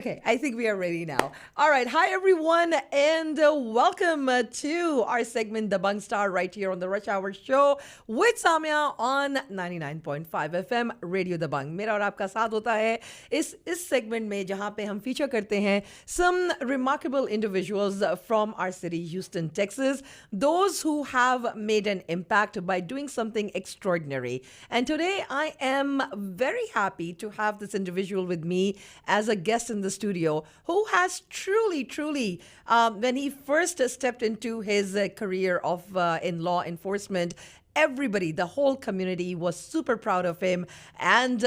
Okay, I think we are ready now. All right. Hi, everyone, and welcome to our segment, Dabang Star, right here on the Rush Hour Show with Samia on 99.5 FM Radio Dabang. मेरा और आपका साथ होता है इस segment में जहाँ पे हम feature करते हैं some remarkable individuals from our city, Houston, Texas, those who have made an impact by doing something extraordinary. And today I am very happy to have this individual with me as a guest in the studio who has truly, when he first stepped into his career of in law enforcement, everybody, the whole community was super proud of him, and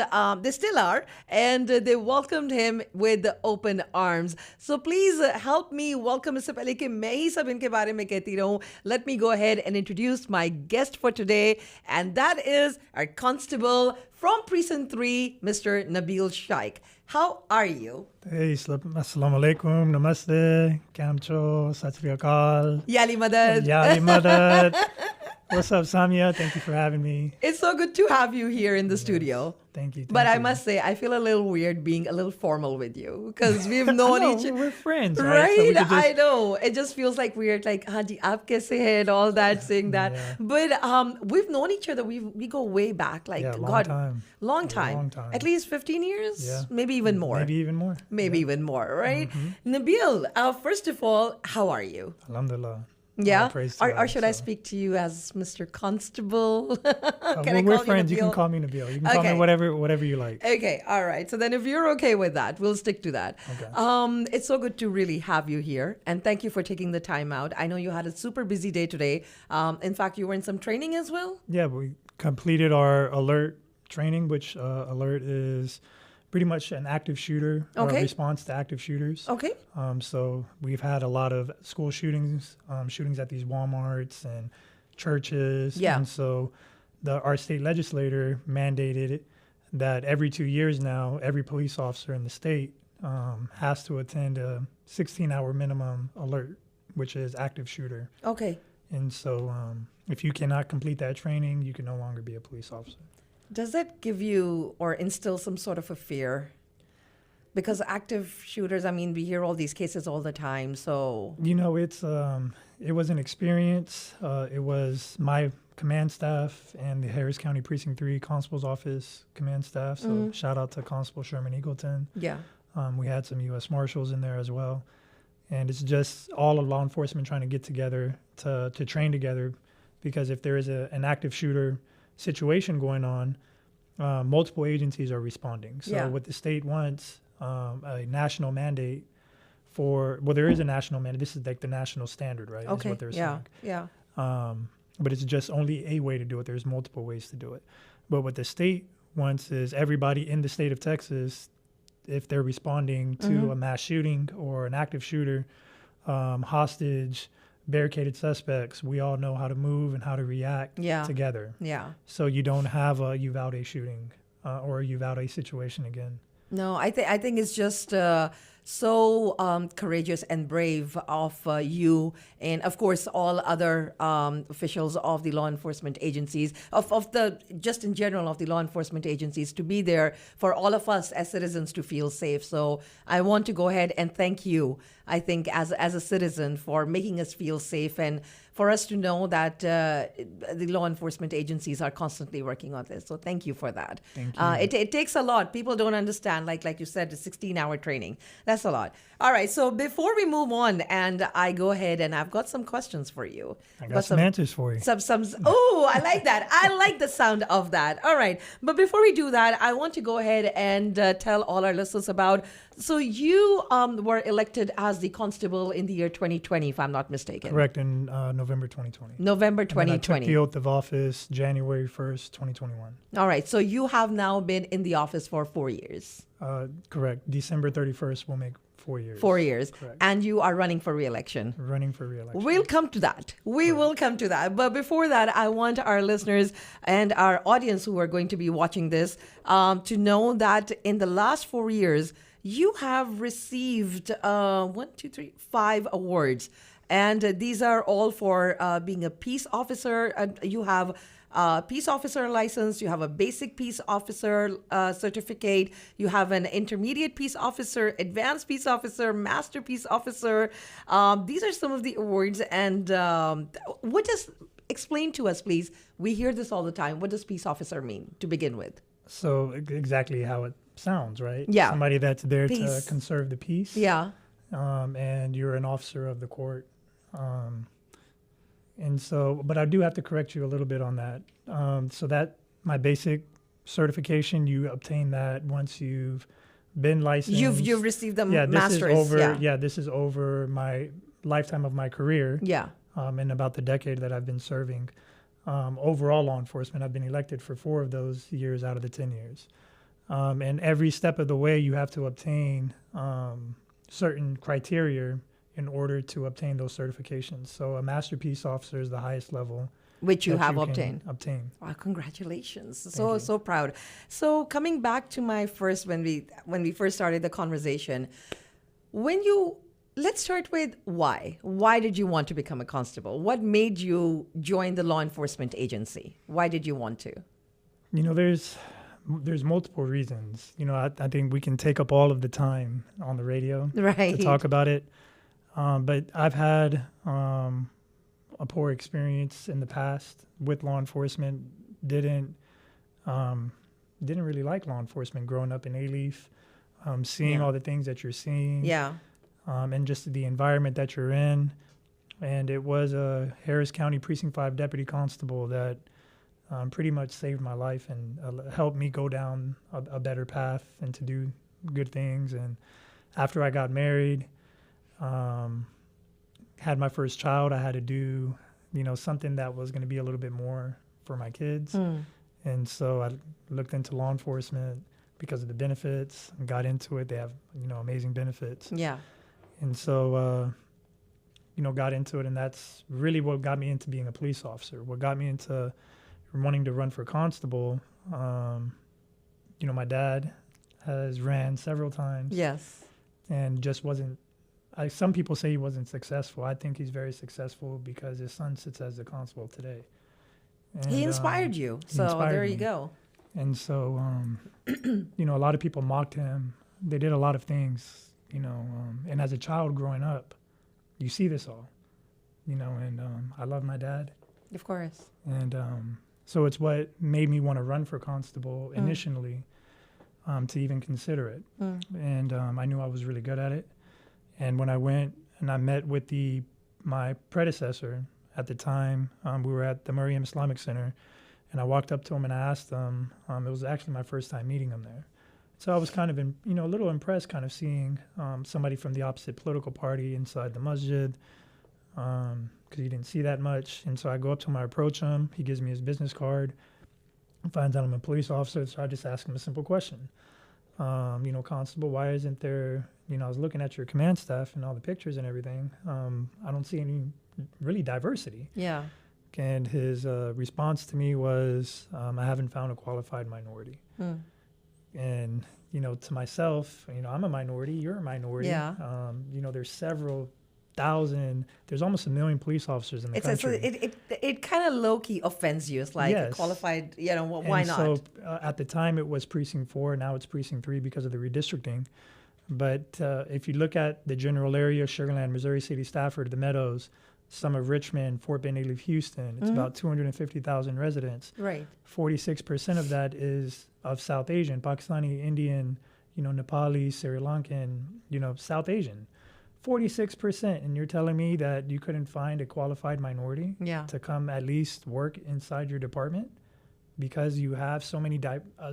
they still are, and they welcomed him with open arms. So please help me welcome, इससे पहले कि मैं ही सब इनके बारे में कहती रहूं, let me go ahead and introduce my guest for today, and that is our constable from Precinct 3, Mr. Nabil Shike. How are you? Hey, assalamu alaikum, namaste, kamcho, sat sri akal. Yali Madad. Yali madad. What's up, Samia? Thank you for having me. It's so good to have you here in the studio. Thank you. But I must say, I feel a little weird being a little formal with you because we've known each other. We're friends, right? Right? So I know. It just feels like weird, like, Haji, aap kaise hai, and all that, saying that. Yeah. But we've known each other. We go way back. Like, long time. Long time. Long time. At least 15 years? Yeah. Maybe even more. Maybe even more. Maybe even more, right? Nabil, first of all, how are you? Alhamdulillah. Yeah? All praise to Or God, should I so. speak to you as Mr. Constable? We're friends. You can call me Nabil. You can call me whatever you like. Okay, all right. So then if you're okay with that, we'll stick to that. Okay. It's so good to really have you here. And thank you for taking the time out. I know you had a super busy day today. In fact, you were in some training as well? Yeah, we completed our alert training, which alert is pretty much an active shooter or a response to active shooters. Okay. So we've had a lot of school shootings, shootings at these Walmarts and churches. Yeah. And so our state legislator mandated that every 2 years now, every police officer in the state has to attend a 16-hour minimum alert, which is active shooter. Okay. And so if you cannot complete that training, you can no longer be a police officer. Does that give you or instill some sort of a fear? Because active shooters, I mean, we hear all these cases all the time, so... You know, it was an experience. It was my command staff and the Harris County Precinct 3 Constable's Office command staff. So shout out to Constable Sherman Eagleton. Yeah. We had some U.S. Marshals in there as well. And it's just all of law enforcement trying to get together to train together, because if there is an active shooter situation going on, multiple agencies are responding. So what the state wants, a national mandate there is a national mandate. This is like the national standard, right? Okay. Is what they're saying. Yeah. But it's just only a way to do it. There's multiple ways to do it. But what the state wants is everybody in the state of Texas, if they're responding to a mass shooting or an active shooter, hostage, barricaded suspects, we all know how to move and how to react together. Yeah. So you don't have a Uvalde shooting or a Uvalde situation again. No, I think it's just so courageous and brave of you and, of course, all other officials of the law enforcement agencies, of the, just in general, of the law enforcement agencies, to be there for all of us as citizens to feel safe. So I want to go ahead and thank you, I think, as a citizen, for making us feel safe and for us to know that the law enforcement agencies are constantly working on this. So thank you for that. Thank you. It takes a lot. People don't understand, like you said, the 16-hour training. That's a lot. All right, so before we move on, and I go ahead and I've got some questions for you. I got some answers for you. Oh, I like that. I like the sound of that. All right, but before we do that, I want to go ahead and tell all our listeners about, so you were elected as the constable in the year 2020, if I'm not mistaken. Correct, in November 2020. November And then I 2020. took the oath of office January 1st, 2021. All right, so you have now been in the office for 4 years. Correct. December 31st will make 4 years. 4 years. Correct. And you are running for re-election. Running for re-election. We'll come to that. We will come to that. But before that, I want our listeners and our audience who are going to be watching this to know that in the last 4 years, you have received 5 awards. And these are all for being a peace officer. You have peace officer license, you have a basic peace officer certificate, you have an intermediate peace officer, advanced peace officer, master peace officer. These are some of the awards. And what does, explain to us, please? We hear this all the time. What does peace officer mean to begin with? So exactly how it sounds, right? Yeah. Somebody that's there Peace. to conserve the peace. Yeah. And you're an officer of the court. And so, but I do have to correct you a little bit on that. So that my basic certification, you obtain that once you've been licensed. You've received the this master's. is over. Yeah. This is over my lifetime of my career. Yeah. In about the decade that I've been serving. Overall law enforcement, I've been elected for 4 of those years out of the 10 years. And every step of the way, you have to obtain certain criteria in order to obtain those certifications. So a master peace officer is the highest level. Which you that have can obtained. Wow, congratulations. you. So proud. So coming back to my first, when we first started the conversation, let's start with why. Why did you want to become a constable? What made you join the law enforcement agency? Why did you want to? There's multiple reasons. I think we can take up all of the time on the radio Right. to talk about it. But I've had a poor experience in the past with law enforcement. Didn't really like law enforcement growing up in A-Leaf, seeing all the things that you're seeing. Yeah. And just the environment that you're in. And it was a Harris County Precinct 5 Deputy Constable that pretty much saved my life and helped me go down a better path and to do good things. And after I got married, had my first child, I had to do, something that was going to be a little bit more for my kids. And so I looked into law enforcement because of the benefits and got into it. They have, amazing benefits. Yeah. And so, got into it, and that's really what got me into being a police officer. What got me into wanting to run for constable, my dad has ran several times. Yes. And just wasn't, some people say he wasn't successful. I think he's very successful because his son sits as the constable today. And, He inspired you. So inspired there you me. go. And so, a lot of people mocked him. They did a lot of things. And as a child growing up, you see this all, and I love my dad. Of course. And so it's what made me want to run for constable initially, to even consider it. And I knew I was really good at it. And when I went and I met with my predecessor at the time, we were at the Mariam Islamic Center, and I walked up to him and I asked him, it was actually my first time meeting him there. So I was kind of, a little impressed kind of seeing somebody from the opposite political party inside the masjid, because you didn't see that much. And so I go up to him, I approach him. He gives me his business card, finds out I'm a police officer. So I just ask him a simple question. Constable, why isn't there, I was looking at your command staff and all the pictures and everything. I don't see any really diversity. Yeah. And his response to me was, I haven't found a qualified minority. And, to myself, I'm a minority, you're a minority. Yeah. There's several thousand, there's almost 1 million police officers in the country. It kind of low-key offends you. It's like Yes. qualified, why And not? So at the time it was Precinct 4, now it's Precinct 3 because of the redistricting. But if you look at the general area, Sugar Land, Missouri City, Stafford, the Meadows, some of Richmond, Fort Bend, Alief, Houston, it's about 250,000 residents. Right. 46% of that is of South Asian, Pakistani, Indian, Nepali, Sri Lankan, South Asian. 46%. And you're telling me that you couldn't find a qualified minority to come at least work inside your department because you have so many,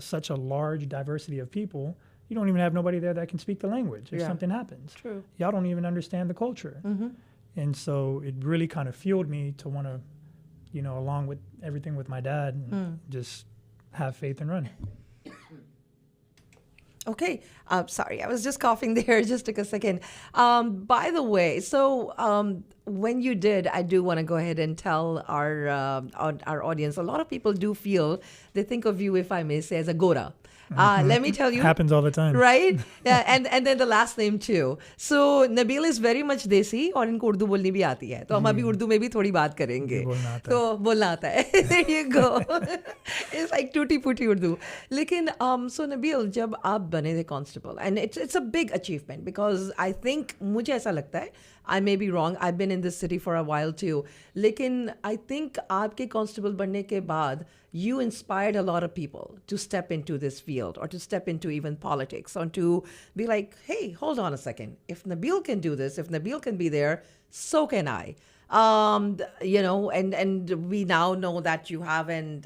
such a large diversity of people. You don't even have nobody there that can speak the language if something happens. True. Y'all don't even understand the culture. And so it really kind of fueled me to want to, along with everything with my dad, and just have faith and run. Okay. Sorry, I was just coughing there. Just took a second. By the way, so when you did, I do want to go ahead and tell our audience, a lot of people do feel, they think of you, if I may say, as a Gora. Let me tell you, Happens all the time. right? Yeah, and then the last name too. So Nabil is very much desi और इनको उर्दू बोलनी भी आती है, तो हम अभी उर्दू में भी थोड़ी बात करेंगे, बोलना आता तो बोलना आता है. There you go. It's like टूटी फूटी उर्दू. लेकिन so Nabil, जब आप बने थे constable, and it's a big achievement because I think मुझे ऐसा लगता है, I may be wrong, I've been in this city for a while too, लेकिन I think आपके कांस्टेबल बनने के बाद you inspired a lot of people to step into this field or to step into even politics or to be like, hey, hold on a second. If Nabil can do this, if Nabil can be there, so can I. And we now know that you have, and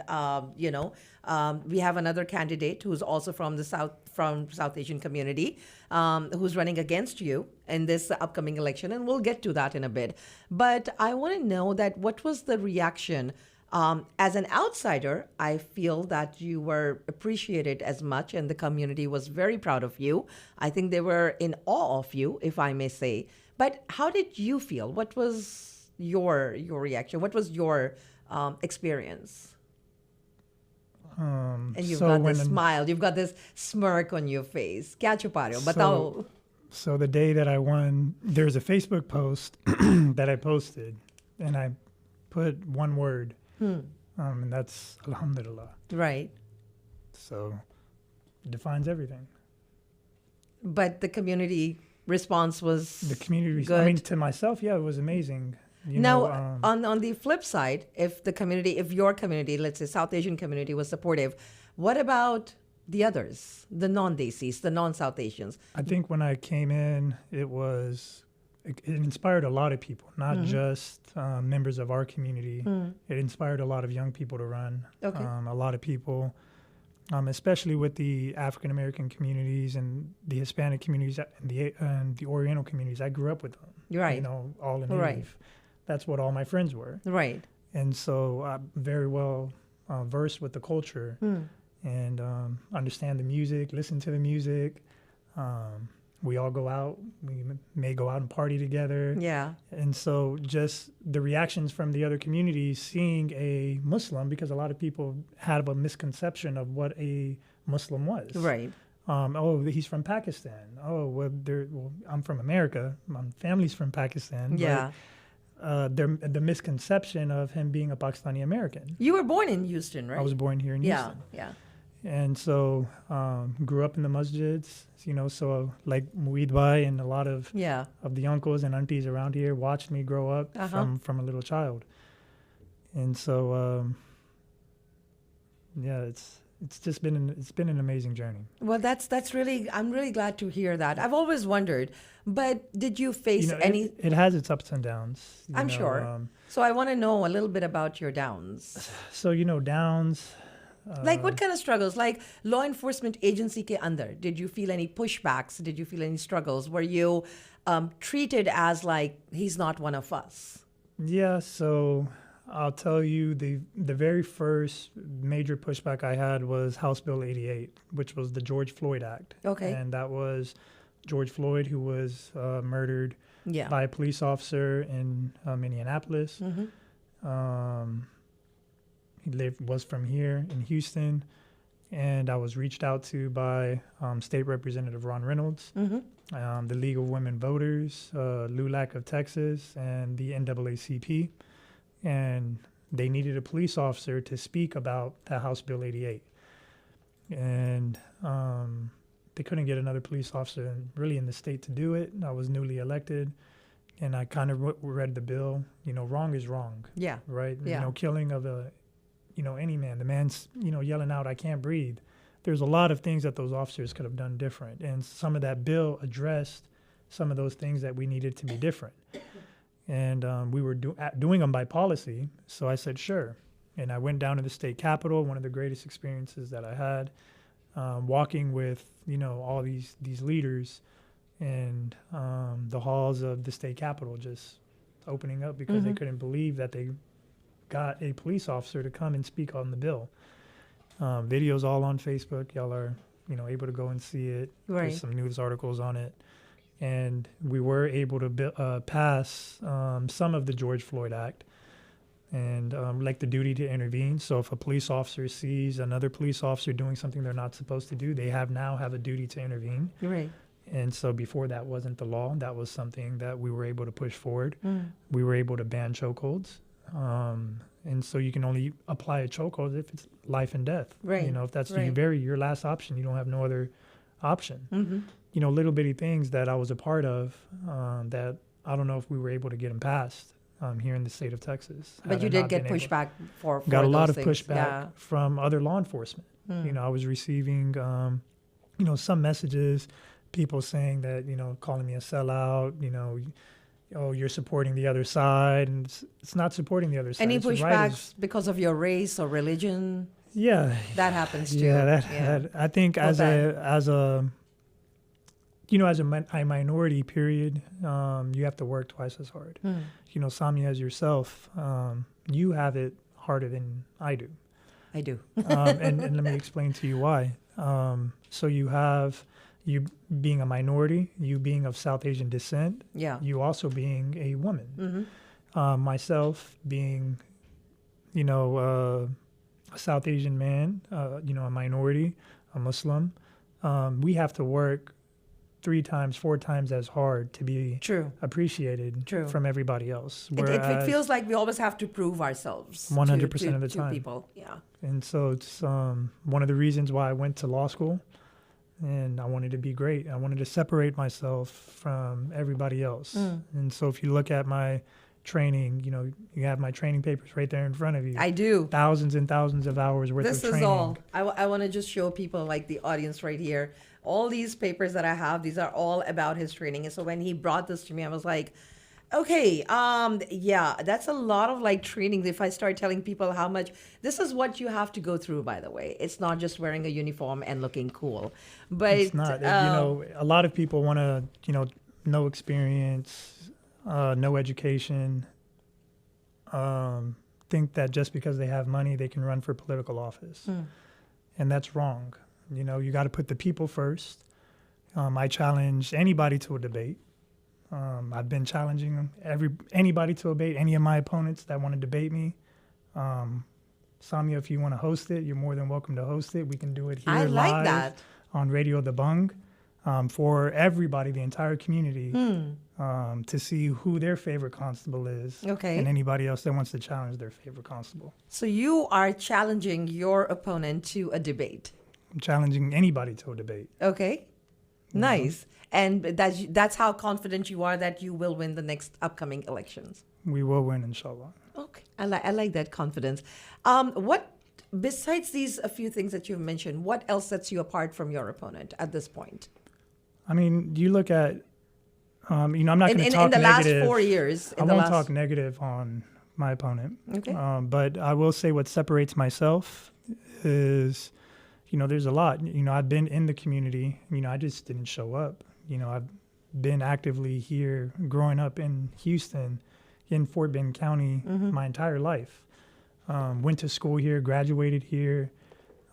we have another candidate who's also from the South Asian community, who's running against you in this upcoming election, and we'll get to that in a bit. But I want to know that what was the reaction. As an outsider, I feel that you were appreciated as much, and the community was very proud of you. I think they were in awe of you, if I may say. But how did you feel? What was your reaction? What was your experience? And you've got this smile, you've got this smirk on your face. Kya chupa rahe ho? Batao. So the day that I won, there's a Facebook post that I posted, and I put one word. And that's Alhamdulillah. Right. So it defines everything. But the community response was good. I mean, to myself, yeah, it was amazing. On the flip side, if your community, let's say South Asian community, was supportive, what about the others, the non-Desis, the non-South Asians? I think when I came in, it inspired a lot of people, not just members of our community. It inspired a lot of young people to run. Okay. A lot of people, especially with the African American communities and the Hispanic communities and the Oriental communities. I grew up with them. Right. All in Native. That's what all my friends were. Right. And so I'm very well versed with the culture and understand the music, listen to the music. We all go out. We may go out and party together. Yeah. And so just the reactions from the other communities seeing a Muslim, because a lot of people had a misconception of what a Muslim was. Right. He's from Pakistan. I'm from America. My family's from Pakistan. Yeah. But the misconception of him being a Pakistani American. You were born in Houston, right? I was born here in Houston. Yeah. And so grew up in the masjids, so like Mueed Bhai and a lot of the uncles and aunties around here watched me grow up from a little child. And so, it's been an amazing journey. Well, I'm really glad to hear that. I've always wondered, but did you face any? It has its ups and downs. I'm sure. So I want to know a little bit about your downs. So, downs. Like what kind of struggles? Like law enforcement agency ke andar, did you feel any pushbacks? Did you feel any struggles? Were you treated as like he's not one of us? Yeah, so I'll tell you the very first major pushback I had was House Bill 88, which was the George Floyd Act. Okay. And that was George Floyd, who was murdered by a police officer in Minneapolis. He was from here in Houston, and I was reached out to by State Representative Ron Reynolds, the League of Women Voters, LULAC of Texas, and the NAACP, and they needed a police officer to speak about that House Bill 88. And they couldn't get another police officer really in the state to do it. I was newly elected, and I kind of read the bill. Wrong is wrong. Yeah. Right? Yeah. Killing of any man. The man's, yelling out, "I can't breathe." There's a lot of things that those officers could have done different. And some of that bill addressed some of those things that we needed to be different. And we were doing them by policy. So I said, sure. And I went down to the state capitol, one of the greatest experiences that I had, walking with, all these leaders and the halls of the state capitol just opening up because they couldn't believe that they got a police officer to come and speak on the bill. Videos all on Facebook. Y'all are, able to go and see it. Right. There's some news articles on it. And we were able to pass some of the George Floyd Act. and like the duty to intervene. So if a police officer sees another police officer doing something they're not supposed to do, they now have a duty to intervene. Right. And so before that wasn't the law. That was something that we were able to push forward. We were able to ban chokeholds. And so you can only apply a chokehold if it's life and death. Right. You know, if that's Right. your last option, you don't have no other option. Mm-hmm. You know, little bitty things that I was a part of that I don't know if we were able to get them passed here in the state of Texas. But you did get pushback for got a lot those of things. pushback Yeah. from other law enforcement. You know, I was receiving, you know, some messages, people saying that, you know, calling me a sellout, you know, oh, you're supporting the other side, and it's not supporting the other side. Any It's pushbacks because of your race or religion? Yeah, That happens too. yeah. Yeah. That I think Feel as bad. a you know, as a minority, period, you have to work twice as hard. You know, Samia, as yourself, you have it harder than I do. I do. And let me explain to you why. So you have you being a minority, you being of South Asian descent, Yeah. you also being a woman. Mm-hmm. Myself being, you know, a South Asian man, you know, a minority, a Muslim, we have to work 3 times, 4 times as hard to be True. appreciated True. from everybody else. It feels like we always have to prove ourselves. 100% of the to time. people. Yeah. And so it's one of the reasons why I went to law school, and I wanted to be great. I wanted to separate myself from everybody else. And so if you look at my training, you know, you have my training papers right there in front of you. I do. Thousands and thousands of hours worth This of is training. all. I want to just show people, like the audience right here, all these papers that I have, these are all about his training. And so when he brought this to me, I was like, okay, yeah, that's a lot of like training. If I start telling people how much, this is what you have to go through, by the way. It's not just wearing a uniform and looking cool. But It's not. You know, a lot of people want to, you know, no experience, no education, think that just because they have money, they can run for political office. And that's wrong. You know, you got to put the people first. I challenge anybody to a debate. I've been challenging anybody to a debate, any of my opponents that want to debate me. Samia, if you want to host it, you're more than welcome to host it. We can do it here I like live that. on Radio Dabang for everybody, the entire community, to see who their favorite constable is. Okay. And anybody else that wants to challenge their favorite constable. So you are challenging your opponent to a debate. I'm challenging anybody to a debate. Okay. Nice. And that's how confident you are that you will win the next upcoming elections. We will win, inshallah. Okay. I like that confidence. What, besides these a few things that you've mentioned, what else sets you apart from your opponent at this point? I mean, you look at, you know, I'm not going to In talk the negative. last 4 years. I won't talk negative on my opponent. Okay. But I will say what separates myself is, you know, there's a lot. You know, I've been in the community. You know, I just didn't show up. You know, I've been actively here growing up in Houston, in Fort Bend County, my entire life. Went to school here, graduated here,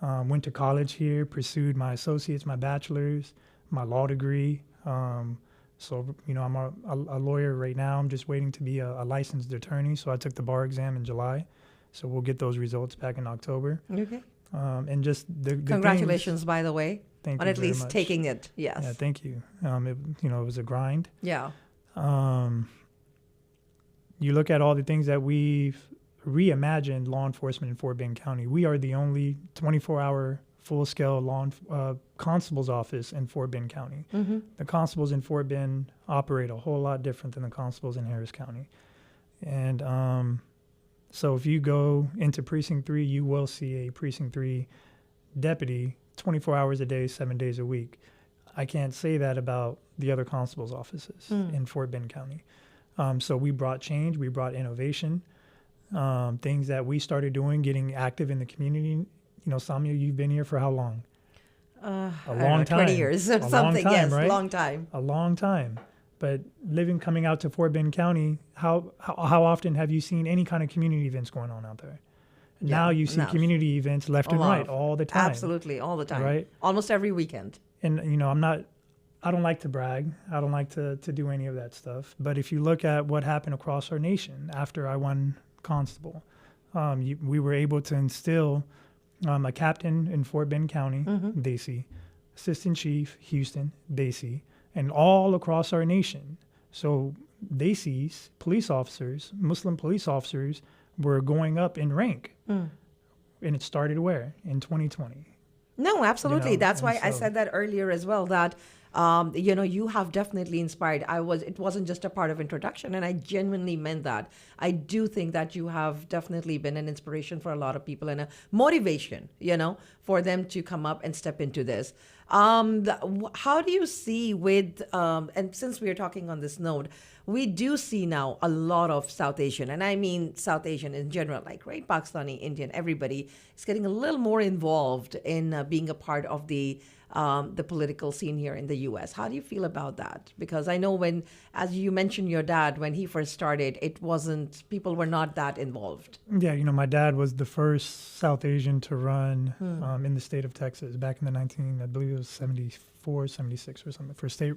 went to college here, pursued my associates, my bachelor's, my law degree. So, you know, I'm a lawyer right now. I'm just waiting to be a licensed attorney. So I took the bar exam in July. So we'll get those results back in October. Okay. And just the Congratulations, by the way, Thank on you at very least much. taking it. Yes. Yeah, thank you. You know, it was a grind. Yeah. You look at all the things that we've reimagined law enforcement in Fort Bend County. We are the only 24-hour full-scale constable's office in Fort Bend County. The constables in Fort Bend operate a whole lot different than the constables in Harris County. And so if you go into Precinct 3, you will see a Precinct 3 deputy 24 hours a day, 7 days a week. I can't say that about the other constables' offices in Fort Bend County. So we brought change, we brought innovation, things that we started doing, getting active in the community. You know, Samia, you've been here for how long? A long time. 20 years or A long something. time, Yes, right? long time. A long time. But coming out to Fort Bend County, how often have you seen any kind of community events going on out there? Now you see enough. Community events left A and lot right of- all the time. Absolutely, all the time. Right? Almost every weekend. And, you know, I don't like to brag. I don't like to do any of that stuff. But if you look at what happened across our nation after I won Constable, we were able to instill a captain in Fort Bend County, Desi, assistant chief, Houston, Desi, and all across our nation. So Desis, police officers, Muslim police officers, were going up in rank. And it started where? In 2020. No, absolutely. That's why I so- said that earlier as well, that you have definitely inspired. It wasn't just a part of introduction, and I genuinely meant that. I do think that you have definitely been an inspiration for a lot of people and a motivation, for them to come up and step into this. How do you see and since we are talking on this note, we do see now a lot of South Asian, and I mean South Asian in general, like, right, Pakistani, Indian, everybody is getting a little more involved in being a part of the political scene here in the U.S. How do you feel about that? Because I know as you mentioned, your dad, when he first started, people were not that involved. Yeah, my dad was the first South Asian to run in the state of Texas back in I believe it was 74, 76 or something, for state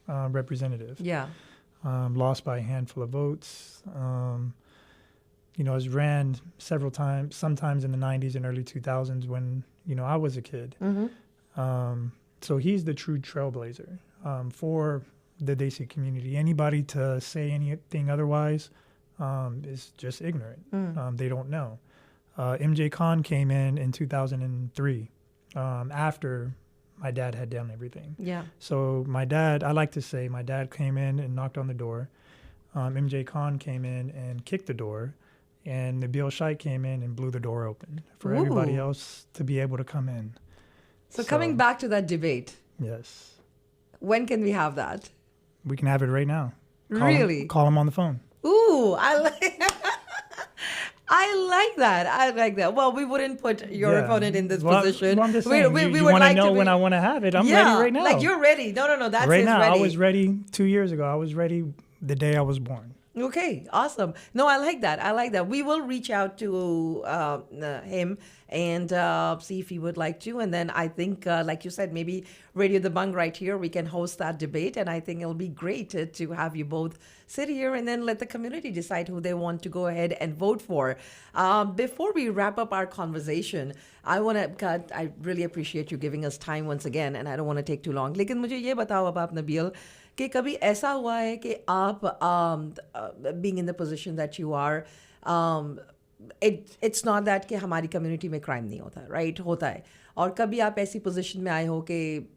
representative. Yeah. Lost by a handful of votes. It was ran several times, sometimes in the 90s and early 2000s when, I was a kid. So he's the true trailblazer for the Desi community. Anybody to say anything otherwise is just ignorant. They don't know. MJ Khan came in 2003 after my dad had done everything. Yeah. So I like to say my dad came in and knocked on the door. MJ Khan came in and kicked the door. And Nabil Shike came in and blew the door open for everybody else to be able to come in. So coming back to that debate. Yes. When can we have that? We can have it right now. Really? Call him on the phone. Ooh, I like that. I like that. Well, we wouldn't put your opponent in this position. Well, I'm just saying, we you would want like to know to when I want to have it. I'm ready right now. Like, you're ready. No. That's right now. ready. I was ready 2 years ago. I was ready the day I was born. Okay, awesome. No, I like that. We will reach out to him and see if he would like to. And then I think, like you said, maybe Radio Dabang right here, we can host that debate. And I think it'll be great to have you both sit here and then let the community decide who they want to go ahead and vote for. Before we wrap up our conversation, I really appreciate you giving us time once again, and I don't want to take too long. लेकिन मुझे ये बताओ अब आप नबील कि कभी ऐसा हुआ है कि आप being in the position that you are, it's not that कि हमारी community में crime नहीं होता, right? होता है. और कभी आप ऐसी position में आए हो कि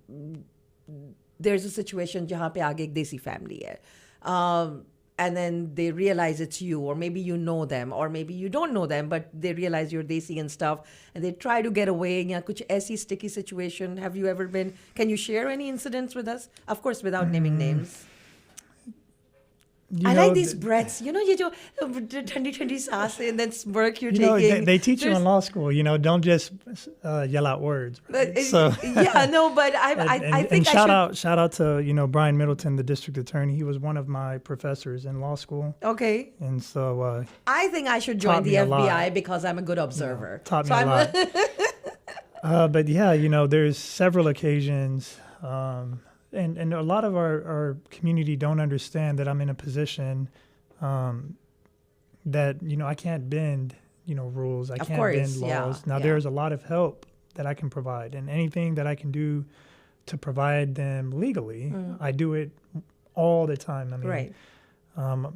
there's a situation जहाँ पे आगे एक देसी family है. And then they realize it's you, or maybe you know them, or maybe you don't know them, but they realize you're Desi and stuff, and they try to get away. Yeah, kuch aisi sticky situation. Have you ever been? Can you share any incidents with us? Of course, without naming names. I like these breaths. ये जो ठंडी सांस and then smirk you're taking. They teach you in law school. Don't just yell out words. Right? So yeah, no, but I think shout out to Brian Middleton, the district attorney. He was one of my professors in law school. Okay. And so I think I should join the FBI because I'm a good observer. Taught me a lot. But yeah, there's several occasions. And a lot of our community don't understand that I'm in a position that, I can't bend, rules. I can't bend laws. Now, there's a lot of help that I can provide. And anything that I can do to provide them legally, I do it all the time. I mean, right. I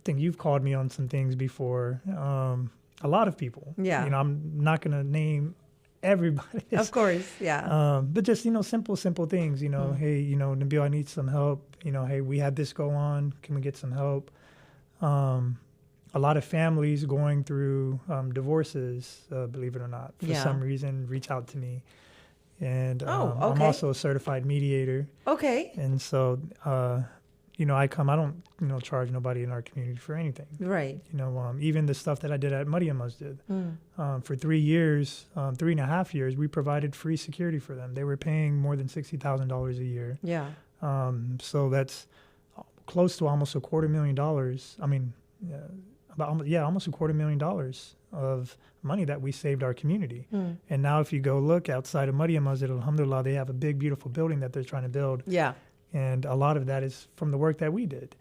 think you've called me on some things before. A lot of people. Yeah. I'm not going to name everybody. Of course, yeah. But just, simple things, hey, Nabil, I need some help. Hey, we had this go on. Can we get some help? A lot of families going through divorces, believe it or not, for some reason, reach out to me. And I'm also a certified mediator. Okay. And so, I don't, charge nobody in our community for anything. Right. Even the stuff that I did at Maryam Masjid. For 3 years, 3.5 years, we provided free security for them. They were paying more than $60,000 a year. Yeah. So that's close to almost $250,000. I mean, almost $250,000 of money that we saved our community. And now if you go look outside of Maryam Masjid, alhamdulillah, they have a big, beautiful building that they're trying to build. Yeah. And a lot of that is from the work that we did.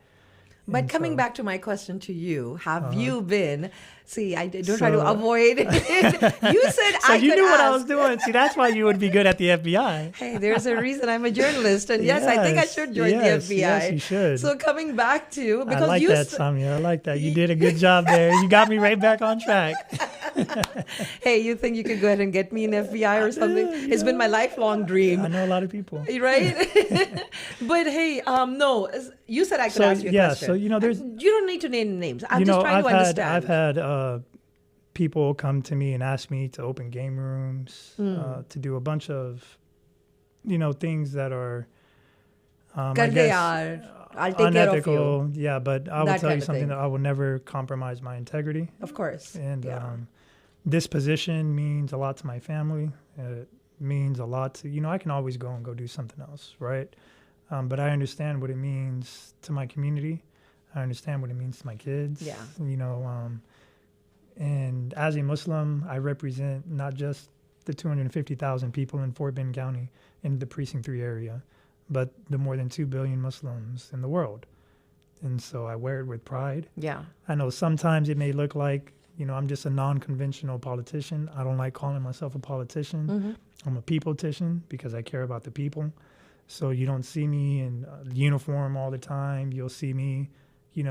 But And coming so- back to my question to you, have you been? See, I don't try to So- avoid. You said So I you could knew what I ask. was doing. See, that's why you would be good at the FBI. Hey, there's a reason I'm a journalist, and yes, I think I Yes, should join yes, the FBI. yes, you should. So coming back to I because like you that, Samia. I like that. You did a good job there. You got me right back on track. hey, you think you could go ahead and get me an FBI or something? It's been my lifelong dream. I know a lot of people. Right? But hey, no, you said I could So, ask you a yeah, question. so, you know, there's- You don't need to name names. I'm You just know, trying to understand. I've had people come to me and ask me to open game rooms, to do a bunch of, things that are, I Kar de guess, yaar. I'll take care of unethical. you. Yeah, but I will That tell kind you of something thing. that I will never compromise my integrity. Of course. And Yeah. this position means a lot to my family. It means a lot to, I can always go and go do something else, right? But I understand what it means to my community. I understand what it means to my kids. Yeah. And as a Muslim, I represent not just the 250,000 people in Fort Bend County in the Precinct 3 area, but the more than 2 billion Muslims in the world. And so I wear it with pride. Yeah. I know sometimes it may look like, I'm just a non-conventional politician. I don't like calling myself a politician. Mm-hmm. I'm a people-tician because I care about the people. So you don't see me in uniform all the time. You'll see me,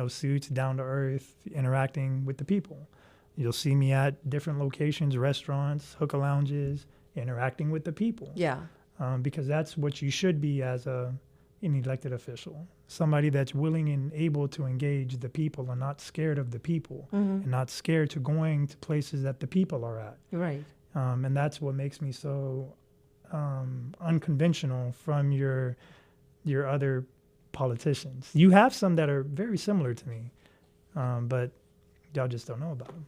suits, down to earth, interacting with the people. You'll see me at different locations, restaurants, hookah lounges, interacting with the people. Yeah. Because that's what you should be as an elected official. Somebody that's willing and able to engage the people and not scared of the people and not scared to going to places that the people are at. Right. And that's what makes me so unconventional from your other politicians. You have some that are very similar to me, but y'all just don't know about them.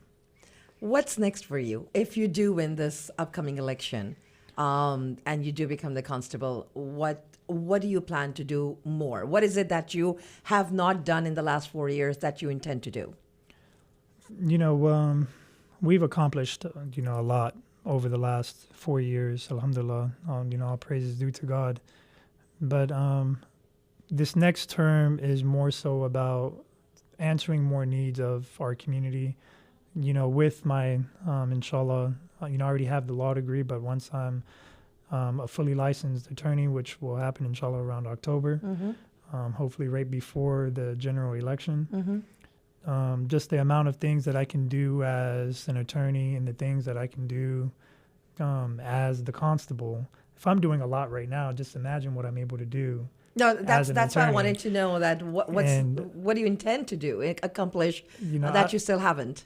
What's next for you if you do win this upcoming election, and you do become the constable? What do you plan to do more? What is it that you have not done in the last 4 years that you intend to do? We've accomplished a lot over the last 4 years. Alhamdulillah, all praise is due to God. But this next term is more so about answering more needs of our community. With my, inshallah, I already have the law degree, but once I'm a fully licensed attorney, which will happen, inshallah, around October, hopefully right before the general election. Just the amount of things that I can do as an attorney and the things that I can do as the constable. If I'm doing a lot right now, just imagine what I'm able to do. No, that's an why I attorney. wanted to know that what do you intend to do, accomplish that you still haven't?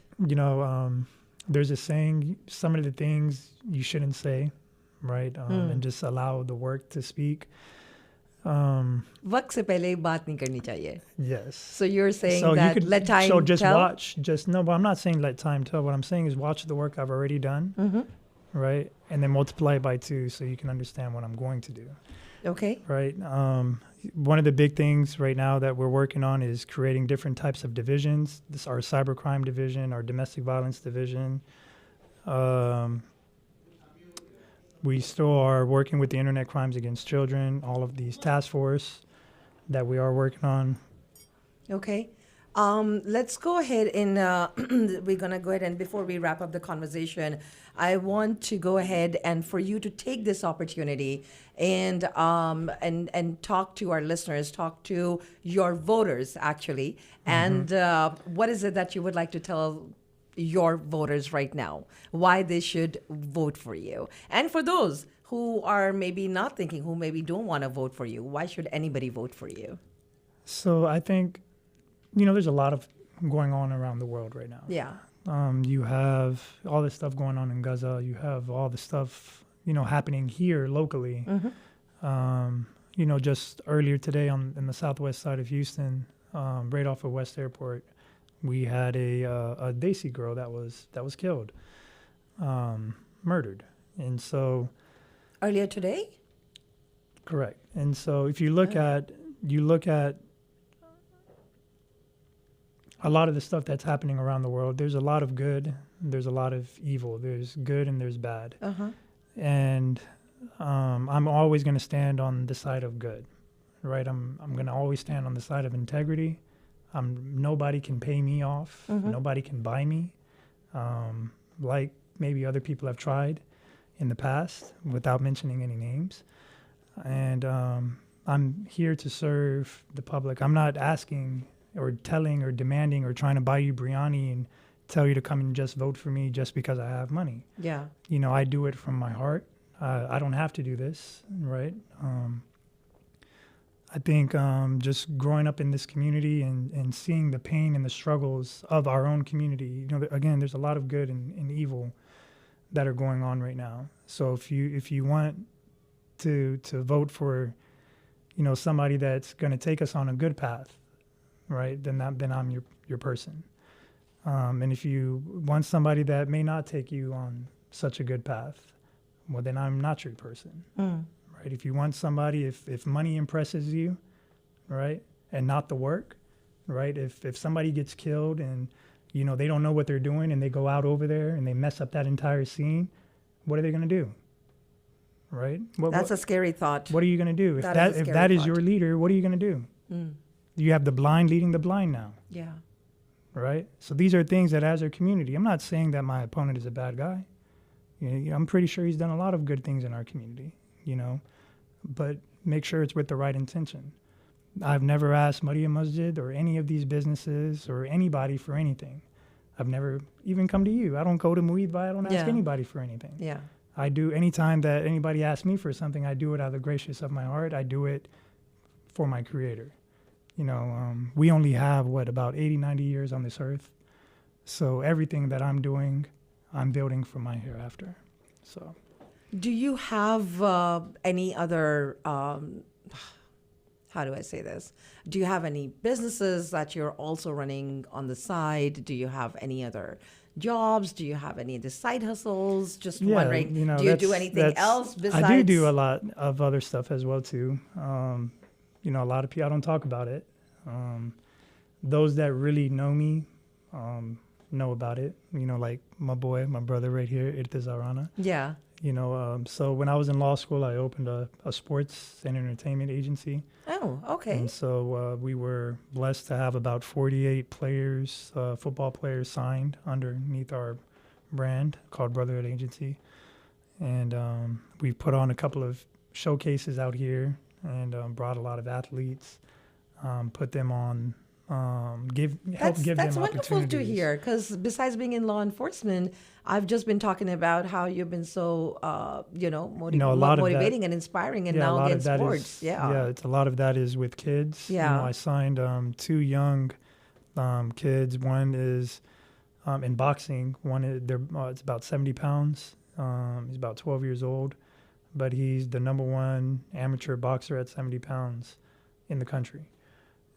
There's a saying, some of the things you shouldn't say, right? And just allow the work to speak. वक्त से पहले बात नहीं करनी चाहिए. Yes. So you're saying So that you could, let time so just tell? watch, no, but I'm not saying let time tell. What I'm saying is watch the work I've already done, right? And then multiply it by 2 so you can understand what I'm going to do. Okay. Right. One of the big things right now that we're working on is creating different types of divisions. This our cybercrime division, our domestic violence division. We still are working with the internet crimes against children, all of these task force that we are working on. Okay. Let's go ahead and we're going to go ahead and before we wrap up the conversation, I want to go ahead and for you to take this opportunity and talk to our listeners, talk to your voters actually. And what is it that you would like to tell your voters right now, why they should vote for you? And for those who are maybe not thinking, who maybe don't want to vote for you, why should anybody vote for you? So I think, there's a lot of going on around the world right now. Yeah. You have all this stuff going on in Gaza. You have all the stuff, happening here locally. Just earlier today in the southwest side of Houston, right off of West Airport, we had a Desi girl that was killed, murdered. And so Earlier today? correct. And so if you look at a lot of the stuff that's happening around the world, there's a lot of good, there's a lot of evil, there's good and there's bad. And I'm always going to stand on the side of good, right? I'm going to always stand on the side of integrity. Nobody can pay me off. Nobody can buy me. Like maybe other people have tried in the past without mentioning any names. And I'm here to serve the public. I'm not asking or telling or demanding or trying to buy you biryani and tell you to come and just vote for me just because I have money. Yeah. You know, I do it from my heart. I don't have to do this, right? I think just growing up in this community and seeing the pain and the struggles of our own community, you know, again, there's a lot of good and evil that are going on right now. So if you want to vote for, you know, somebody that's going to take us on a good path, right, then I'm your person. And if you want somebody that may not take you on such a good path, well, then I'm not your person. Right? If you want somebody, if money impresses you, right, and not the work, right? If somebody gets killed and, you know, they don't know what they're doing and they go out over there and they mess up that entire scene, what are they going to do? Right? That's a scary thought. What are you going to do? If that is your leader, what are you going to do? You have the blind leading the blind now. Yeah. Right? So these are things that as a community, I'm not saying that my opponent is a bad guy. You know, I'm pretty sure he's done a lot of good things in our community, you know, but make sure it's with the right intention. I've never asked Maria Masjid or any of these businesses or anybody for anything. I've never even come to you. I don't go to Muid Bhai. I don't ask anybody for anything. Yeah. I do anytime that anybody asks me for something, I do it out of the gracious of my heart. I do it for my creator. You know, we only have, about 80, 90 years on this earth. So everything that I'm doing, I'm building for my hereafter. So, do you have any other, how do I say this? Do you have any businesses that you're also running on the side? Do you have any other jobs? Do you have any of the side hustles? Just wondering, you know, do you do anything else besides? I do a lot of other stuff as well, too. You know, a lot of people, I don't talk about it. Those that really know me know about it. You know, like my brother right here, Irtizarana. Yeah. You know, so when I was in law school, I opened a sports and entertainment agency. Oh, okay. And so we were blessed to have about 48 players, football players signed underneath our brand called Brotherhood Agency. And we put on a couple of showcases out here and brought a lot of athletes, put them on, help give them opportunities. That's wonderful to hear, because besides being in law enforcement, I've just been talking about how you've been so, motivating and inspiring, and now again sports. It's a lot of that is with kids. Yeah. You know, I signed 2 young kids. One is in boxing. One is it's about 70 pounds. He's about 12 years old, but he's the number 1 amateur boxer at 70 pounds in the country.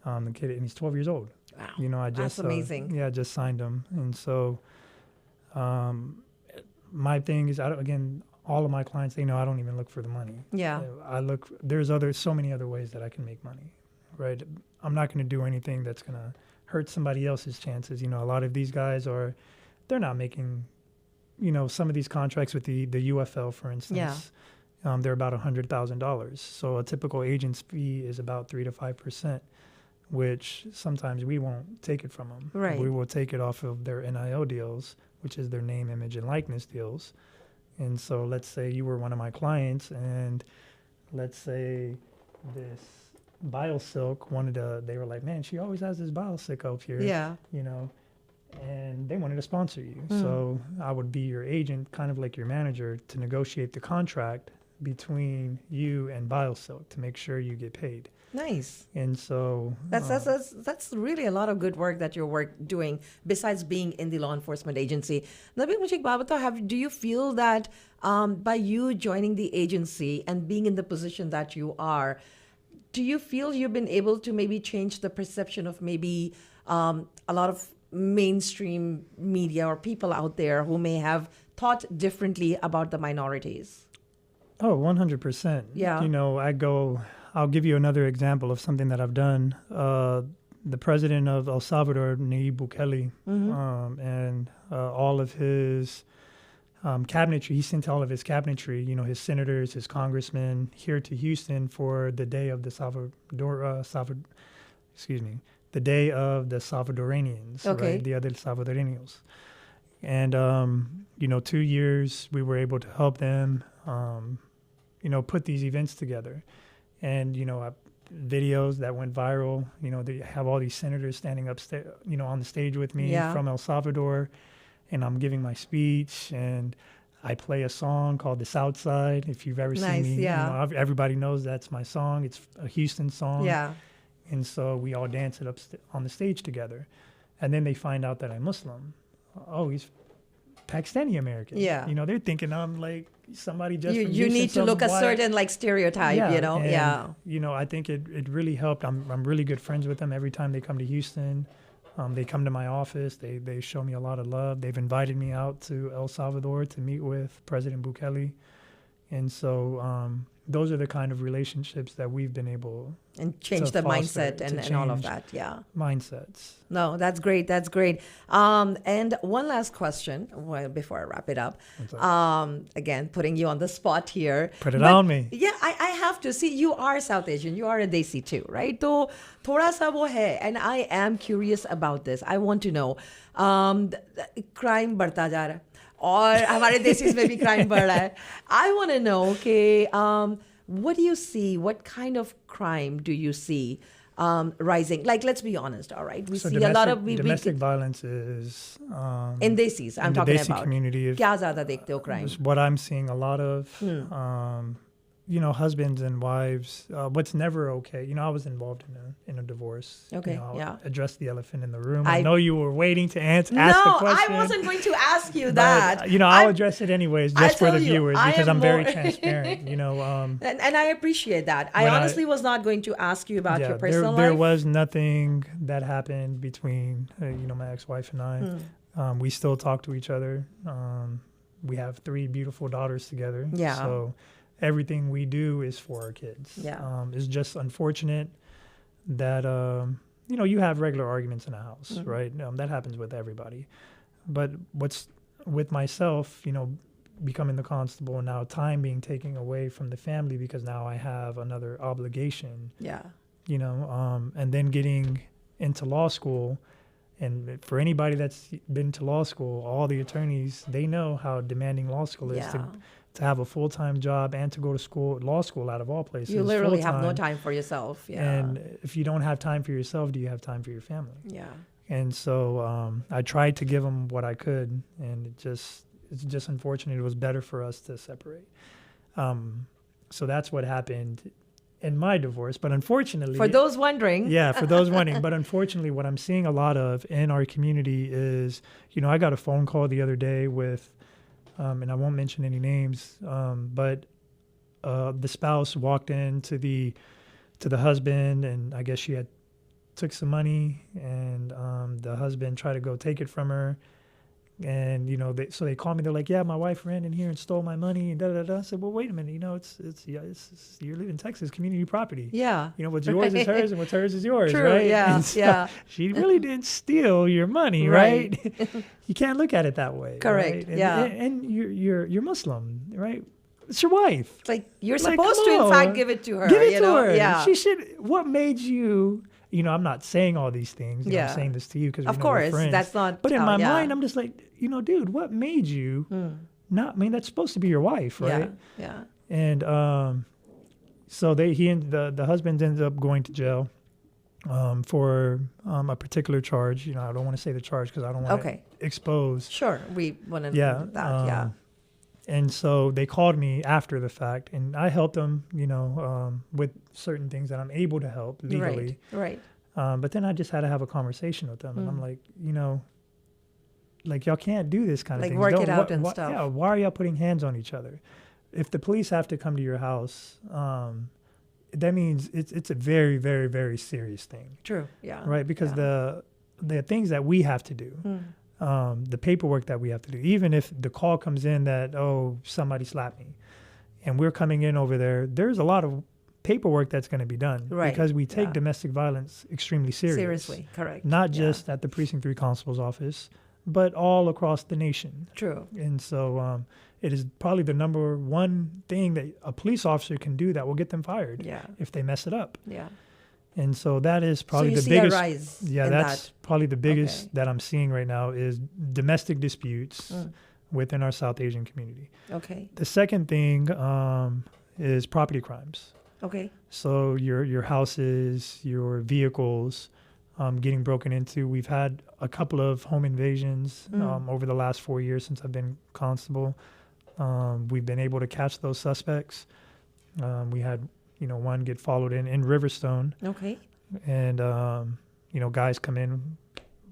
The kid, and he's 12 years old. Wow. You know, that's amazing. I just signed him. And so my thing is, all of my clients, they know I don't even look for the money. Yeah. There's so many other ways that I can make money, right? I'm not going to do anything that's going to hurt somebody else's chances. You know, a lot of these guys they're not making, you know, some of these contracts with the UFL, for instance. Yeah. They're about $100,000. So a typical agent's fee is about 3 to 5%, which sometimes we won't take it from them. Right. We will take it off of their NIL deals, which is their name, image, and likeness deals. And so let's say you were one of my clients, and let's say this BioSilk they were like, man, she always has this BioSilk up here. Yeah. You know, and they wanted to sponsor you. So I would be your agent, kind of like your manager, to negotiate the contract between you and BioSilk to make sure you get paid. Nice. And so that's really a lot of good work that you're doing besides being in the law enforcement agency. Nabil Mushik Babata, do you feel that by you joining the agency and being in the position that you are, do you feel you've been able to maybe change the perception of maybe a lot of mainstream media or people out there who may have thought differently about the minorities? Oh, 100%. Yeah. You know, I'll give you another example of something that I've done. The president of El Salvador, Nayib Bukele, and all of his cabinetry, he sent all of his cabinetry, you know, his senators, his congressmen here to Houston for the day of the the day of the Salvadoranians, Okay. right? Dia del Salvadoreños. And, 2 years we were able to help them, put these events together. And, videos that went viral, they have all these senators standing up, on the stage with me Yeah. from El Salvador. And I'm giving my speech, and I play a song called The South Side. If you've ever Nice, seen me, yeah. everybody knows that's my song. It's a Houston song. Yeah. And so we all dance it up on the stage together. And then they find out that I'm Muslim. Oh, he's Pakistani American. Yeah. They're thinking I'm like somebody just You from you Houston, need to some look a white- certain like stereotype, and, Yeah. I think it really helped. I'm really good friends with them every time they come to Houston. They come to my office. They show me a lot of love. They've invited me out to El Salvador to meet with President Bukele. And so those are the kind of relationships that we've been able And change to the foster, mindset to and all of change that. Yeah. mindsets. No, that's great. That's great. And one last question before I wrap it up. What's up? Again, putting you on the spot here. Put it But on me. Yeah, I have to. See, you are South Asian. You are a Desi too, right? तो थोड़ा सा वो है. And I am curious about this. I want to know. Crime बढ़ता जा रहा है. और हमारे देसीज में भी crime बढ़ रहा है. I want to know, okay, what do you see? What kind of crime do you see rising? Like, let's be honest, all right? We So see a lot of... domestic violence is in Desis, I'm in the talking Desi about. community is क्या ज़्यादा देखते हो crime? what I'm seeing a lot of. Husbands and wives. What's never okay. I was involved in a divorce. Okay, I'll yeah. address the elephant in the room. I I know you were waiting to ask the No, question. I wasn't going to ask you but, that. I'll I'm- address it anyways, I just for tell the you, viewers, I because am I'm very more- transparent. And I appreciate that. I When I- honestly was not going to ask you about your there personal there life. was nothing that happened between my ex-wife and I. We still talk to each other. We have 3 beautiful daughters together. Yeah. So everything we do is for our kids. Yeah. It's just unfortunate that you have regular arguments in a house, right? That happens with everybody. But what's with myself, becoming the constable and now time being taken away from the family because now I have another obligation. Yeah. And then getting into law school. And for anybody that's been to law school, all the attorneys, they know how demanding law school is Yeah. to have a full-time job and to go to law school out of all places. You literally have no full-time. time for yourself. Yeah. And if you don't have time for yourself, do you have time for your family? Yeah. And so I tried to give them what I could, and it's just unfortunate. It was better for us to separate. So that's what happened in my divorce. But unfortunately, For those wondering. yeah, for those wondering. But unfortunately, what I'm seeing a lot of in our community is, I got a phone call the other day with, and I won't mention any names, but the spouse walked in to the husband, and I guess she had took some money, and the husband tried to go take it from her. And, so they called me. They're like, yeah, my wife ran in here and stole my money and da-da-da. I said, well, wait a minute. It's you live in Texas, community property. Yeah. What's yours is hers and what's hers is yours, True, right? yeah, And so yeah. She really didn't steal your money, Right. right? You can't look at it that way. Correct, right? And, yeah. And you're Muslim, right? It's your wife. It's like you're Like, supposed come to, in on. fact, give it to her. Give it to her. Yeah. She should. What made you? I'm not saying all these things. Yeah. I'm saying this to you because Of course, friends. that's not. But in my yeah. mind, I'm just like, dude, what made you? Not. I mean, that's supposed to be your wife, right? Yeah. And so the husband ends up going to jail for a particular charge. I don't want to say the charge because I don't want to expose. Sure. We want to Yeah. know that. Yeah. And so they called me after the fact, and I helped them, with certain things that I'm able to help legally. Right. But then I just had to have a conversation with them, and I'm like, like y'all can't do this kind of Like thing. work it out and stuff. Yeah, why are y'all putting hands on each other? If the police have to come to your house, that means it's a very, very, very serious thing. True. Yeah. Right? Because yeah. the things that we have to do, the paperwork that we have to do, even if the call comes in that, oh, somebody slapped me, and we're coming in over there, there's a lot of paperwork that's going to be done. Right. Because we take Yeah. domestic violence extremely Seriously. Correct. Not Yeah. just at the Precinct 3 Constable's office, but all across the nation. True. And so it is probably the number one thing that a police officer can do that will get them fired Yeah. if they mess it up. Yeah. And so that is So probably you the see a biggest. rise Yeah, in that's that. probably the biggest Okay. that I'm seeing right now is domestic disputes Mm. within our South Asian community. Okay. The second thing is property crimes. Okay. So your houses, your vehicles getting broken into. We've had a couple of home invasions over the last 4 years since I've been constable. We've been able to catch those suspects. We had, one get followed in Riverstone, Okay. and guys come in,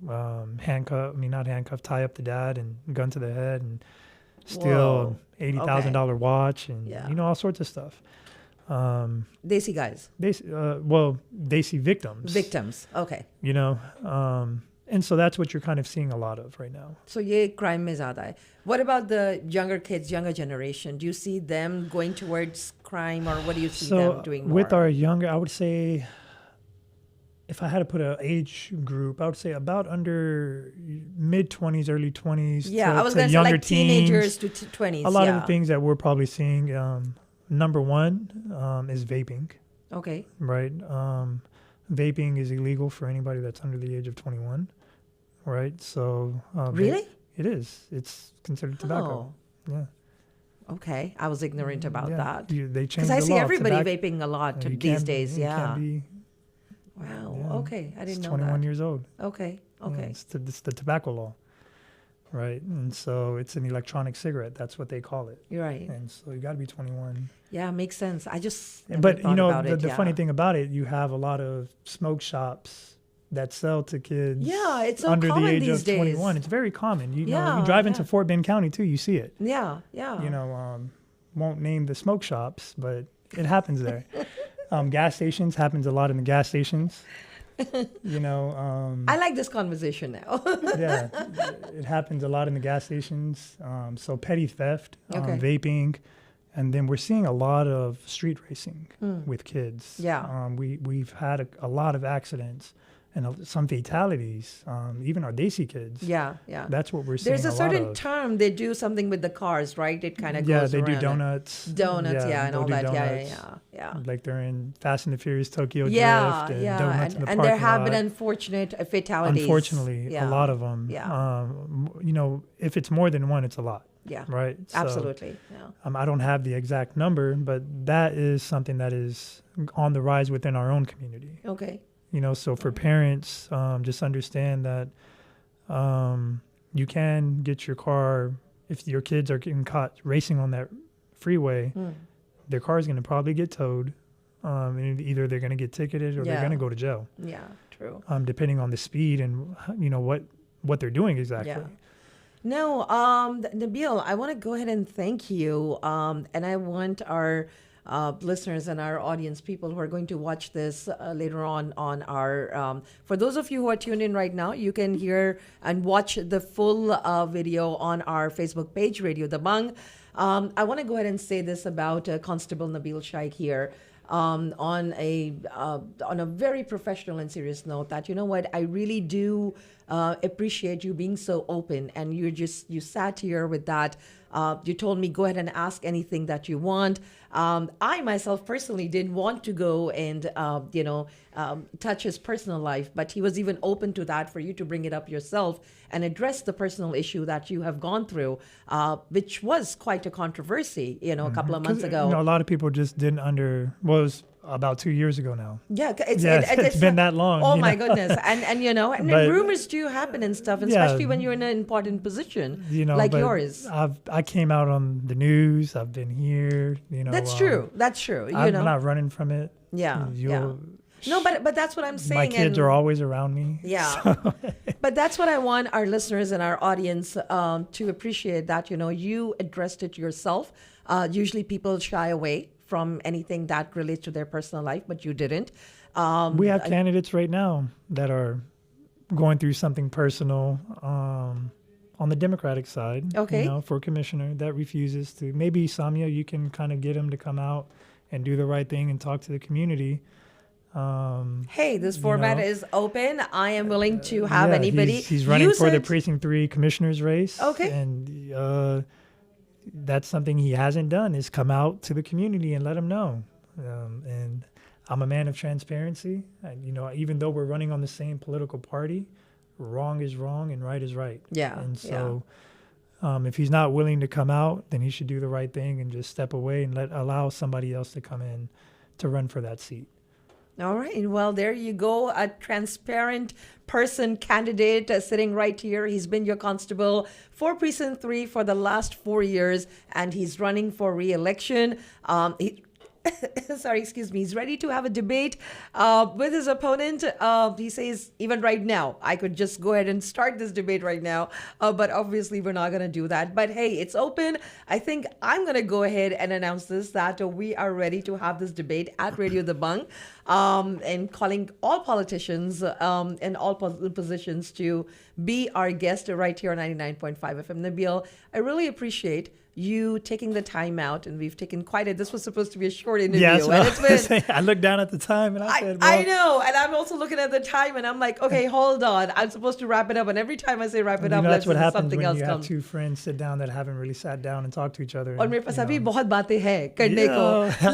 not handcuffed, tie up the dad and gun to the head and steal Whoa. $80,000 watch and Yeah. all sorts of stuff. Desi guys. They see victims. Victims. Okay. And so that's what you're kind of seeing a lot of right now. So ये crime में ज़्यादा है. What about the younger kids, younger generation? Do you see them going towards crime, or what do you see them doing more? With our younger, I would say, if I had to put an age group, I would say about under mid-20s, early 20s. Yeah, to, I was to going to say younger like teens. teenagers to 20s. A lot of the things that we're probably seeing, number one is vaping, Okay. right? Vaping is illegal for anybody that's under the age of 21, right? So Really? it is. It's considered tobacco. Oh, Yeah. okay. I was ignorant about that. They Because changed the I law. see everybody Tobacco- vaping a lot you these can't- days. you Yeah. can't be, Wow. yeah, Okay. I it's didn't know 21 that. years old. Okay. Yeah, Okay. it's the tobacco law, right? And so it's an electronic cigarette. That's what they call it. You're right. And so you got to be 21. Yeah, makes sense. I just never But thought about the, it. the funny thing about it, you have a lot of smoke shops that sell to kids. Yeah, it's so under the common age these of 21. days. It's very common. You know, Yeah, you drive into yeah. Fort Bend County too, you see it. Yeah. Yeah. Won't name the smoke shops, but it happens there. Gas stations happens a lot in the gas stations. I like this conversation now. Yeah, it happens a lot in the gas stations. So petty theft, Okay. vaping, and then we're seeing a lot of street racing with kids. Yeah. We've had a lot of accidents and some fatalities. Even our Desi kids. Yeah. Yeah. That's what we're seeing. There's a lot certain of. term they do something with the cars, right? It kind of Yeah, goes they do around. donuts. Donuts, yeah, and they'll all do that. donuts. Yeah. Like they're in Fast and the Furious Tokyo Yeah, Drift and yeah, donuts in the and there parking have lot. been unfortunate fatalities. Unfortunately, Yeah. a lot of them. Yeah. If it's more than one, it's a lot, Yeah, right? So, absolutely. Yeah. I don't have the exact number, but that is something that is on the rise within our own community. Okay. So for parents, just understand that you can get your car, if your kids are getting caught racing on that freeway, their car is going to probably get towed. And either they're going to get ticketed or they're Yeah. going to go to jail, Yeah, true. depending on the speed and what they're doing exactly. Yeah. No, Nabil, I want to go ahead and thank you. And I want our listeners and our audience, people who are going to watch this later on our, for those of you who are tuned in right now, you can hear and watch the full video on our Facebook page, Radio Dabang. I want to go ahead and say this about Constable Nabil Shike here. On a very professional and serious note, that I really do appreciate you being so open, and you sat here with that. You told me go ahead and ask anything that you want. I myself personally didn't want to go and touch his personal life, but he was even open to that for you to bring it up yourself and address the personal issue that you have gone through, which was quite a controversy, a couple of months ago. A lot of people just didn't it was about 2 years ago now. Yeah, It's been that long. Oh my goodness, and But- rumors do happen and stuff, and Yeah. especially when you're in an important position like but yours. I came out on the news. I've been here. That's true. That's true. I'm not running from it. Yeah, You'll- No, but that's what I'm saying. My kids and- are always around me. Yeah. But that's what I want our listeners and our audience to appreciate, that, you addressed it yourself. Usually people shy away from anything that relates to their personal life, but you didn't. We have candidates right now that are going through something personal on the Democratic side. Okay. For commissioner that refuses to. Maybe Samia, you can kind of get him to come out and do the right thing and talk to the community. Hey, this format is open. I am willing to have anybody. He's running You for the said- Precinct 3 commissioner's race. Okay. And that's something he hasn't done, is come out to the community and let them know. And I'm a man of transparency. And, even though we're running on the same political party, wrong is wrong and right is right. Yeah. And so if he's not willing to come out, then he should do the right thing and just step away and allow somebody else to come in to run for that seat. All right. Well, there you go. A transparent person candidate sitting right here. He's been your constable for Precinct 3 for the last 4 years, and he's running for re-election. He's ready to have a debate with his opponent. He says, even right now, I could just go ahead and start this debate right now. But obviously, we're not going to do that. But hey, it's open. I think I'm going to go ahead and announce this, that we are ready to have this debate at Radio Dabang, and calling all politicians and all positions to be our guest right here on 99.5 FM. Nabil, I really appreciate you taking the time out, and we've taken this was supposed to be a short interview. Yeah, and I looked down at the time and I said, I know, and I'm also looking at the time and I'm like, okay, hold on, I'm supposed to wrap it up, and every time I say wrap it up, that's what happens something when else you comes. have two friends sit down that haven't really sat down and talked to each other. और मेरे पास अभी बहुत बातें हैं करने को,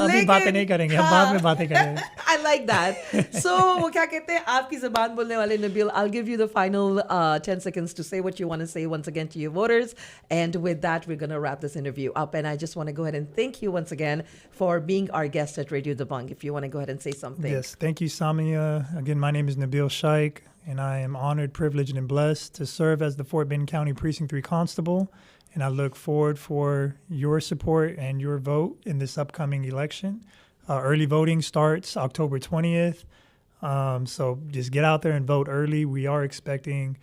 अभी बातें नहीं करेंगे, हम बाद में बातें करेंगे. I like that. So वो क्या कहते हैं, आपकी ज़बान बोलने वाले Nabil, I'll give you the final 10 seconds to say what you want to say once again to your voters, and with that we're going to wrap this interview up. And I just want to go ahead and thank you once again for being our guest at Radio Dabang. If you want to go ahead and say something. Yes, thank you, Samia. Again, my name is Nabil Shike, and I am honored, privileged, and blessed to serve as the Fort Bend County Precinct 3 Constable. And I look forward for your support and your vote in this upcoming election. Early voting starts October 20th. So just get out there and vote early. We are expecting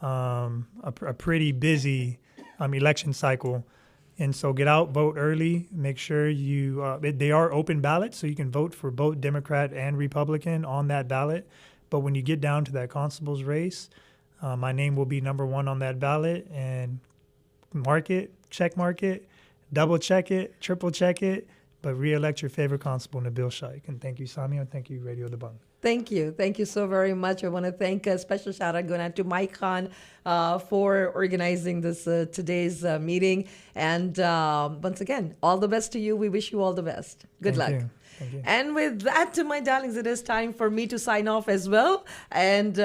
a pretty busy election cycle. And so get out, vote early. Make sure they are open ballots, so you can vote for both Democrat and Republican on that ballot. But when you get down to that constable's race, my name will be number 1 on that ballot. And mark it, check mark it, double check it, triple check it, but re-elect your favorite constable, Nabil Shike. And thank you, Samia. Thank you, Radio Dabang. Thank you. Thank you so very much. I want to thank a special shout out going out to Mike Khan for organizing this today's meeting. And once again, all the best to you. We wish you all the best. Good luck. Thank you. And with that, my darlings, it is time for me to sign off as well. And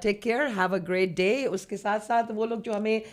take care. Have a great day. उसके साथ साथ वो लोग जो हमें